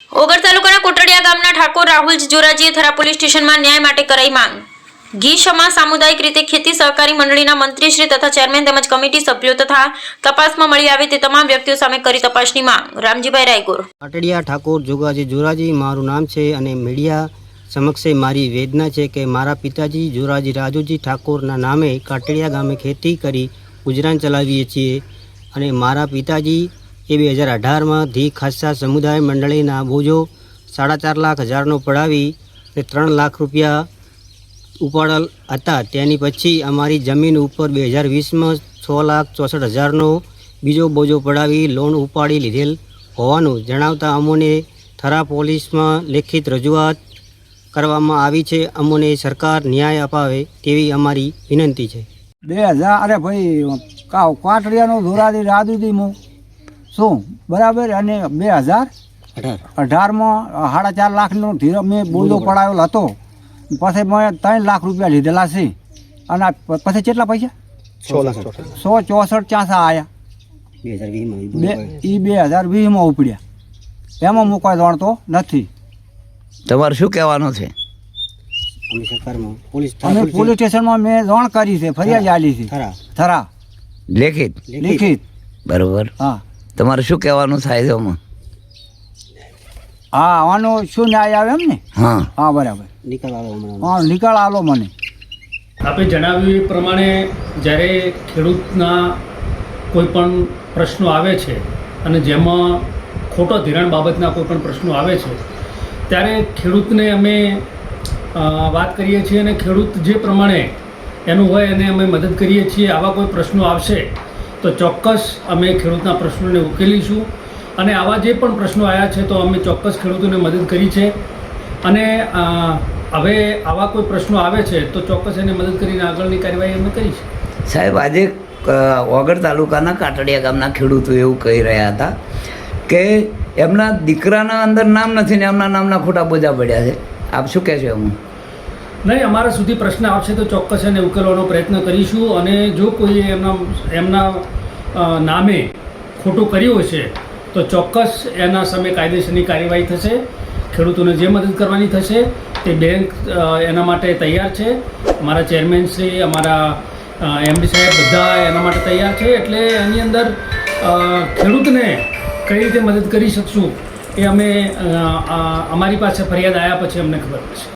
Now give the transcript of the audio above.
ઓગર તાલુકાના કોટડિયા ગામના ઠાકોર રાહુલ જોરાજીએ થરા પોલીસ સ્ટેશનમાં ન્યાય માટે કરાઈ માંગ। ઘી સમાજ સામુદાયિક રીતે ખેતી સહકારી મંડળીના મંત્રીશ્રી તથા ચેરમેન તેમજ કમિટી સભ્યો તથા તપાસમાં મળી આવે તે તમામ વ્યક્તિઓ સામે કરી તપાસની માંગ। રામજીભાઈ રાયગોર। કોટડિયા ઠાકોર જોરાજી મારું નામ છે અને મીડિયા સમક્ષે મારી વેદના છે કે મારા પિતાજી જોરાજી રાજુજી ઠાકોરના નામે કોટડિયા ગામે ખેતી કરી ગુજરાન ચલાવીએ છીએ અને મારા પિતાજી એ 2018માં ધી ખાસા સમુદાય મંડળીના બોજો 4.5 લાખ હજારનો પડાવી તે 3 લાખ રૂપિયા ઉપાડેલ હતા। તેની પછી અમારી જમીન ઉપર 2020માં 6,64,000નો બીજો બોજો પડાવી લોન ઉપાડી લીધેલ હોવાનું જણાવતા અમોને થરા પોલીસમાં લેખિત રજૂઆત કરવામાં આવી છે। અમોને સરકાર ન્યાય અપાવે તેવી અમારી વિનંતી છે। 2000 અરે ભાઈ કોટડિયાનો જોરાજી રાજુજી શું બરાબર અને 2018માં 4.5 લાખનો ધીરો મેં બોજો પડાવેલો હતો। પછી મેં 3 લાખ રૂપિયા લીધેલા છે અને પછી કેટલા પૈસા 164 ચાંસા આવ્યા 2020માં ઉપડ્યા। એમાં હું કોઈ જાણતો નથી। તમારે શું કહેવાનું છે? અમે પોલીસ સ્ટેશનમાં મેં જાણ કરી છે, ફરિયાદ આલી છે થરા લેખિત બરોબર। હા તમારે શું કહેવાનું થાય છે આમાં? હા આનો શું ન્યાય આવે એમ ને? હા હા બરાબર હા નિકાલ આલો મને। આપે જણાવ્યું એ પ્રમાણે જ્યારે ખેડૂતના કોઈ પણ પ્રશ્નો આવે છે અને જેમાં ખોટો ધિરાણ બાબતના કોઈ પણ પ્રશ્નો આવે છે ત્યારે ખેડૂતને અમે વાત કરીએ છીએ અને ખેડૂત જે પ્રમાણે એનું હોય એને અમે મદદ કરીએ છીએ। આવા કોઈ પ્રશ્નો આવશે તો ચોક્કસ અમે ખેડૂતના પ્રશ્નોને ઉકેલીશું અને આવા જે પણ પ્રશ્નો આવ્યા છે તો અમે ચોક્કસ ખેડૂતોને મદદ કરી છે અને હવે આવા કોઈ પ્રશ્નો આવે છે તો ચોક્કસ એને મદદ કરીને આગળની કાર્યવાહી અમે કરી છે। સાહેબ, આજે ઓગર તાલુકાના કોટડિયા ગામના ખેડૂતો એવું કહી રહ્યા હતા કે એમના દીકરાના અંદર નામ નથી ને એમના નામના ખોટા બોજા પડ્યા છે। આપ શું કહેશો એમ? નહીં, અમારા સુધી પ્રશ્ન આવશે તો ચોક્કસ એને ઉકેલવાનો પ્રયત્ન કરીશું અને જો કોઈ એમના નામે ખોટું કર્યું હશે તો ચોક્કસ એના સામે કાયદેસરની કાર્યવાહી થશે। ખેડૂતોને જે મદદ કરવાની થશે તે બેંક એના માટે તૈયાર છે। અમારા ચેરમેન શ્રી, અમારા એમડી સાહેબ બધા એના માટે તૈયાર છે। એટલે એની અંદર ખેડૂતને કઈ રીતે મદદ કરી શકશું એ અમે અમારી પાસે ફરિયાદ આવ્યા પછી અમને ખબર પડશે।